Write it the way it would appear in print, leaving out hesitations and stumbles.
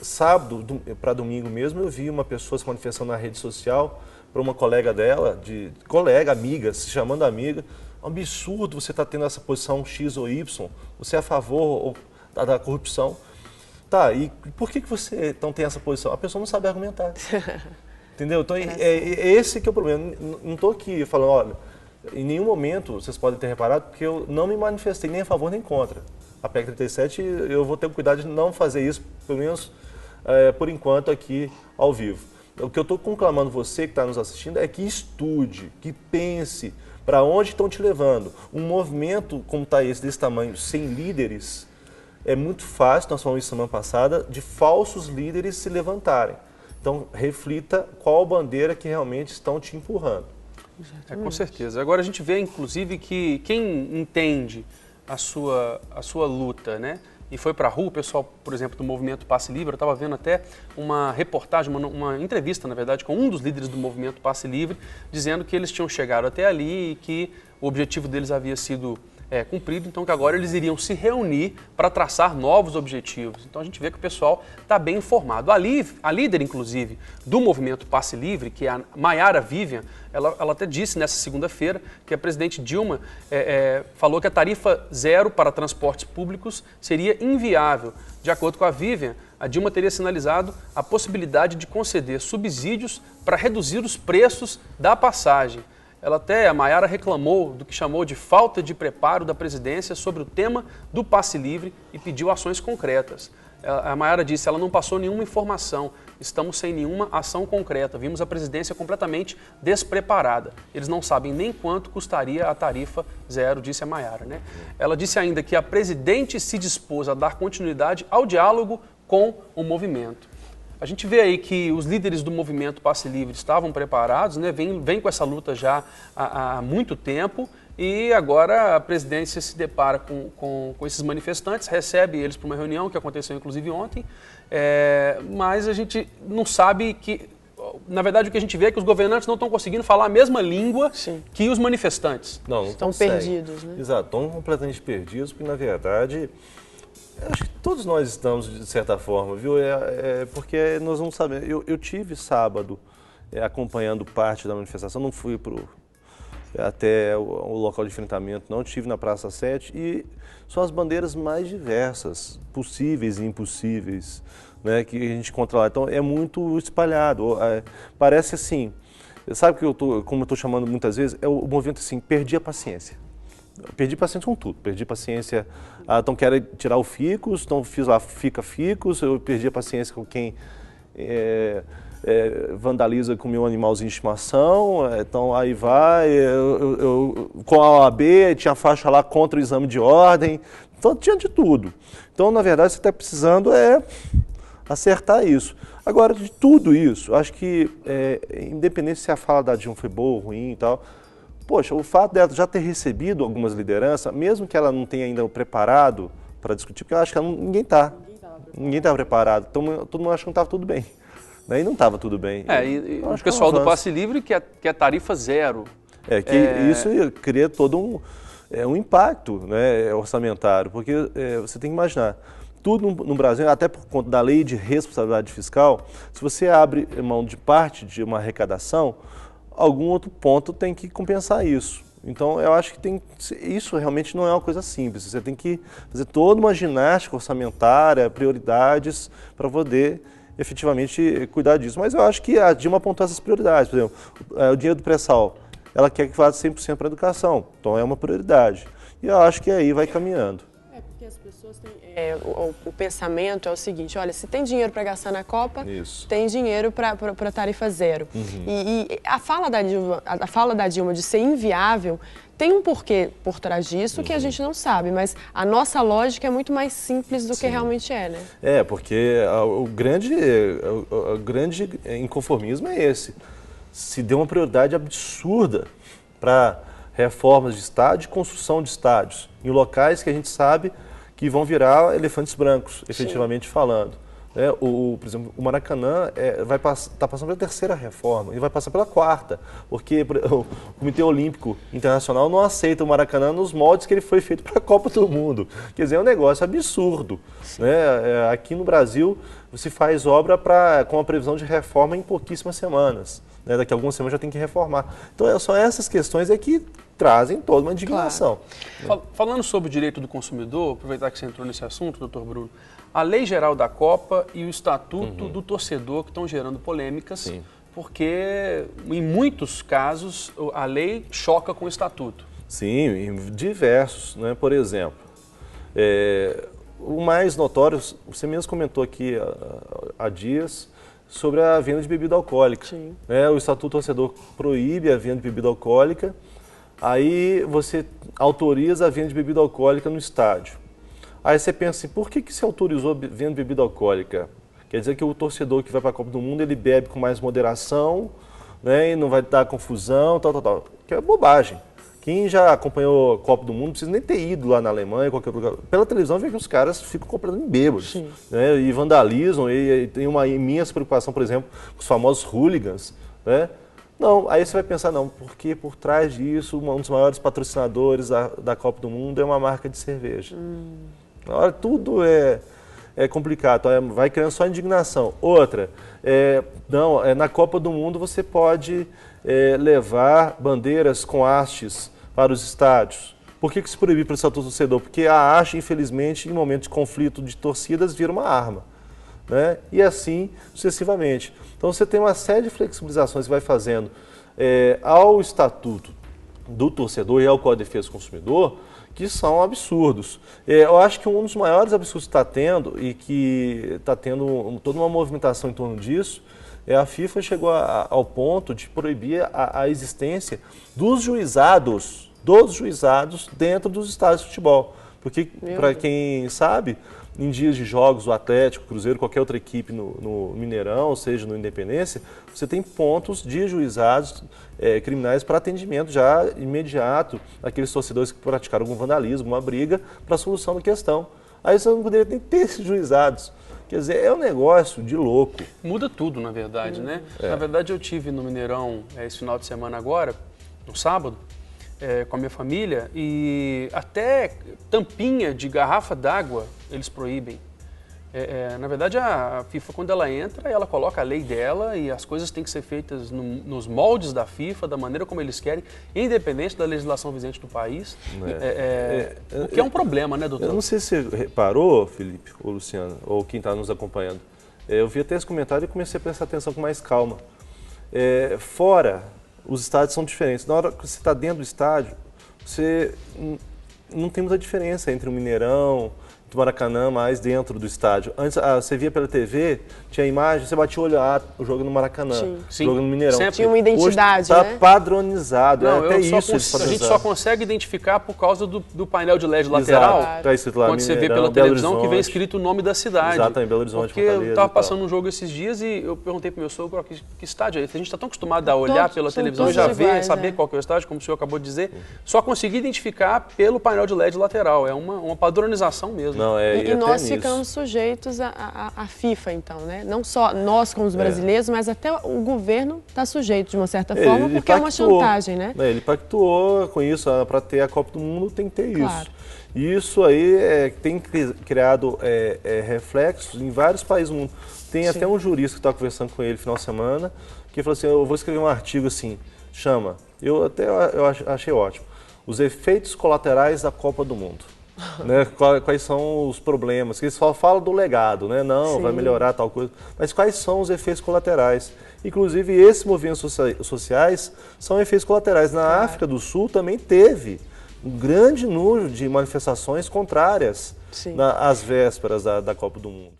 sábado para domingo mesmo, eu vi uma pessoa se manifestando na rede social para uma colega dela, colega, amiga, se chamando amiga. É um absurdo você estar tendo essa posição X ou Y, você é a favor da corrupção. Tá, e por que você então tem essa posição? A pessoa não sabe argumentar. Entendeu? Então, esse que é o problema. Não estou aqui falando, olha, em nenhum momento, vocês podem ter reparado, porque eu não me manifestei nem a favor nem contra. A PEC 37, eu vou ter cuidado de não fazer isso, pelo menos por enquanto, aqui ao vivo. O que eu estou conclamando você que está nos assistindo é que estude, que pense para onde estão te levando. Um movimento como está esse, desse tamanho, sem líderes, é muito fácil, nós falamos isso semana passada, de falsos líderes se levantarem. Então, reflita qual bandeira que realmente estão te empurrando. Com certeza. Agora a gente vê, inclusive, que quem entende a sua luta, né? E foi para a rua, o pessoal, por exemplo, do movimento Passe Livre, eu estava vendo até uma reportagem, uma entrevista, na verdade, com um dos líderes do movimento Passe Livre, dizendo que eles tinham chegado até ali e que o objetivo deles havia sido cumprido, então que agora eles iriam se reunir para traçar novos objetivos. Então a gente vê que o pessoal está bem informado. A líder, inclusive, do movimento Passe Livre, que é a Mayara Vivian, ela até disse nessa segunda-feira que a presidente Dilma falou que a tarifa zero para transportes públicos seria inviável. De acordo com a Vivian, a Dilma teria sinalizado a possibilidade de conceder subsídios para reduzir os preços da passagem. A Mayara reclamou do que chamou de falta de preparo da presidência sobre o tema do passe livre e pediu ações concretas. A Mayara disse, ela não passou nenhuma informação, estamos sem nenhuma ação concreta, vimos a presidência completamente despreparada. Eles não sabem nem quanto custaria a tarifa zero, disse a Mayara, né? Ela disse ainda que a presidente se dispôs a dar continuidade ao diálogo com o movimento. A gente vê aí que os líderes do movimento Passe Livre estavam preparados, né? Vem com essa luta já há muito tempo e agora a presidência se depara com esses manifestantes, recebe eles para uma reunião que aconteceu inclusive ontem, mas a gente não sabe que, na verdade o que a gente vê é que os governantes não estão conseguindo falar a mesma língua que os manifestantes. Não estão perdidos, né? Exato, estão completamente perdidos, porque na verdade... Acho que todos nós estamos, de certa forma, viu? Porque nós não sabemos. Eu tive sábado acompanhando parte da manifestação, não fui até o local de enfrentamento, não, estive na Praça 7 e são as bandeiras mais diversas, possíveis e impossíveis, né, que a gente encontra lá. Então é muito espalhado. Parece assim, sabe como eu estou chamando muitas vezes, é o movimento assim, perdi a paciência. Perdi paciência com tudo, perdi paciência, então quero tirar o ficus, então fiz lá fica ficus, eu perdi a paciência com quem vandaliza com o meu animalzinho de estimação, então aí vai, com a OAB tinha faixa lá contra o exame de ordem, então tinha de tudo. Então na verdade você está precisando acertar isso. Agora de tudo isso, acho que independente se a fala da Dilma foi boa ou ruim e tal, poxa, o fato dela já ter recebido algumas lideranças, mesmo que ela não tenha ainda preparado para discutir, porque eu acho que ninguém está preparado, então todo mundo acha que não estava tudo bem. E não estava tudo bem. E o pessoal do Passe Livre quer tarifa zero. Isso cria todo um impacto, né, orçamentário, porque você tem que imaginar, tudo no Brasil, até por conta da lei de responsabilidade fiscal, se você abre mão de parte de uma arrecadação, algum outro ponto tem que compensar isso. Então, eu acho que isso realmente não é uma coisa simples. Você tem que fazer toda uma ginástica orçamentária, prioridades, para poder efetivamente cuidar disso. Mas eu acho que a Dilma apontou essas prioridades. Por exemplo, o dinheiro do pré-sal, ela quer que vá 100% para a educação. Então, é uma prioridade. E eu acho que aí vai caminhando. Porque as pessoas têm... o pensamento é o seguinte, olha, se tem dinheiro para gastar na Copa, tem dinheiro para tarifa zero. E a fala da Dilma de ser inviável tem um porquê por trás disso que a gente não sabe, mas a nossa lógica é muito mais simples do que realmente é, né? Porque o grande inconformismo é esse. Se deu uma prioridade absurda para reformas de estádio e construção de estádios em locais que a gente sabe que vão virar elefantes brancos, efetivamente falando. Por exemplo, o Maracanã está passando pela terceira reforma e vai passar pela quarta, porque o Comitê Olímpico Internacional não aceita o Maracanã nos moldes que ele foi feito para a Copa do Mundo. Quer dizer, é um negócio absurdo. Né? Aqui no Brasil, se faz obra com a previsão de reforma em pouquíssimas semanas. Né? Daqui a algumas semanas já tem que reformar. Então, são essas questões que trazem toda uma indignação. Claro. Falando sobre o direito do consumidor, aproveitar que você entrou nesse assunto, doutor Bruno, a Lei Geral da Copa e o Estatuto do Torcedor que estão gerando polêmicas, Sim. porque em muitos casos a lei choca com o Estatuto. Sim, em diversos. Né? Por exemplo, o mais notório, você mesmo comentou aqui há dias, sobre a venda de bebida alcoólica. Né? O Estatuto do Torcedor proíbe a venda de bebida alcoólica, aí você autoriza a venda de bebida alcoólica no estádio. Aí você pensa assim, por que se autorizou a venda de bebida alcoólica? Quer dizer que o torcedor que vai para a Copa do Mundo, ele bebe com mais moderação, né, e não vai dar confusão, tal. Que é bobagem. Quem já acompanhou a Copa do Mundo, não precisa nem ter ido lá na Alemanha, qualquer lugar. Pela televisão, vê que os caras ficam completamente bêbados, né, e vandalizam, e tem uma imensa preocupação, por exemplo, com os famosos hooligans, né? Não, aí você vai pensar, não, porque por trás disso, um dos maiores patrocinadores da Copa do Mundo é uma marca de cerveja. Agora, tudo é complicado, vai criando só indignação. Outra, na Copa do Mundo você pode levar bandeiras com hastes para os estádios. Por que se proibir para o Estatuto do Torcedor? Porque a haste, infelizmente, em momentos de conflito de torcidas, vira uma arma. Né? E assim sucessivamente. Então você tem uma série de flexibilizações que vai fazendo ao Estatuto do Torcedor e ao Código de Defesa do Consumidor, que são absurdos. Eu acho que um dos maiores absurdos que está tendo, e que está tendo toda uma movimentação em torno disso, a FIFA chegou ao ponto de proibir a existência dos juizados dentro dos estádios de futebol. Porque, para quem sabe, em dias de jogos, o Atlético, o Cruzeiro, qualquer outra equipe no Mineirão, ou seja, no Independência, você tem pontos de juizados criminais para atendimento já imediato daqueles torcedores que praticaram algum vandalismo, uma briga, para a solução da questão. Aí você não poderia nem ter esses juizados. Quer dizer, é um negócio de louco. Muda tudo, na verdade, né? Na verdade, eu tive no Mineirão esse final de semana agora, no sábado, com a minha família, e até tampinha de garrafa d'água eles proíbem. Na verdade, a FIFA, quando ela entra, ela coloca a lei dela e as coisas têm que ser feitas nos moldes da FIFA, da maneira como eles querem, independente da legislação vigente do país, o que é um problema, né, doutor? Eu não sei se você reparou, Felipe, ou Luciano, ou quem está nos acompanhando, eu vi até esse comentário e comecei a prestar atenção com mais calma. Fora, os estádios são diferentes. Na hora que você está dentro do estádio, você não tem muita diferença entre o Mineirão, do Maracanã, mais dentro do estádio. Antes, você via pela TV, tinha a imagem, você batia o olho, o jogo no Maracanã, o jogo no Mineirão. Sempre tinha uma identidade, hoje está padronizado, até isso. A gente só consegue identificar por causa do painel de LED lateral, tá escrito lá, quando você vê pela televisão, que vem escrito o nome da cidade. Exatamente, Belo Horizonte, porque eu estava passando um jogo esses dias e eu perguntei para o meu sogro, que estádio é esse? A gente está tão acostumado a olhar pela televisão e já ver, saber qual que é o estádio, como o senhor acabou de dizer, só consegui identificar pelo painel de LED lateral. É uma padronização mesmo. Não, e nós ficamos sujeitos à FIFA, então, né? Não só nós como os brasileiros, mas até o governo está sujeito de uma certa forma, porque é uma chantagem, né? Ele pactuou com isso, para ter a Copa do Mundo tem que ter isso. E isso aí tem criado reflexos em vários países do mundo. Tem até um jurista que estava conversando com ele no final de semana, que falou assim, eu vou escrever um artigo assim, eu achei ótimo, os efeitos colaterais da Copa do Mundo. Né? Quais são os problemas? Eles só falam do legado, né? Não, vai melhorar tal coisa. Mas quais são os efeitos colaterais? Inclusive, esses movimentos sociais são efeitos colaterais. Na África do Sul também teve um grande número de manifestações contrárias às vésperas da Copa do Mundo.